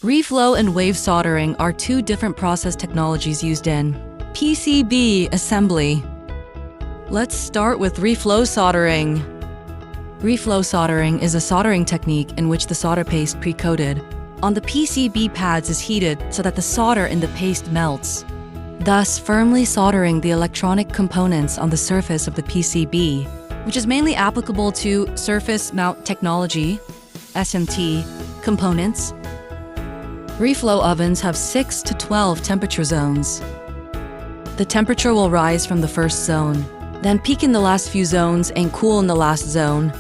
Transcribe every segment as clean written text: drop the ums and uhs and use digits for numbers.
Reflow and wave soldering are two different process technologies used in PCB assembly. Let's start with reflow soldering. Reflow soldering is a soldering technique in which the solder paste pre-coated on the PCB pads is heated so that the solder in the paste melts, thus firmly soldering the electronic components on the surface of the PCB, which is mainly applicable to surface mount technology, SMT, components. Reflow ovens have 6 to 12 temperature zones. The temperature will rise from the first zone, then peak in the last few zones and cool in the last zone.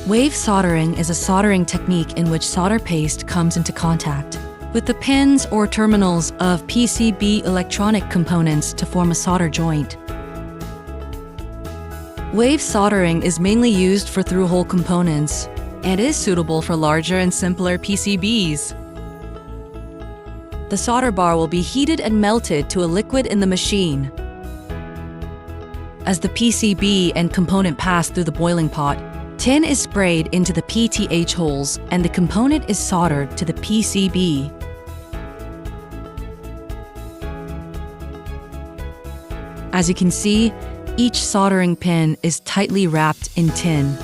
Wave soldering is a soldering technique in which solder paste comes into contact with the pins or terminals of PCB electronic components to form a solder joint. Wave soldering is mainly used for through-hole components and is suitable for larger and simpler PCBs. The solder bar will be heated and melted to a liquid in the machine. As the PCB and component pass through the boiling pot, tin is sprayed into the PTH holes and the component is soldered to the PCB. As you can see, each soldering pin is tightly wrapped in tin.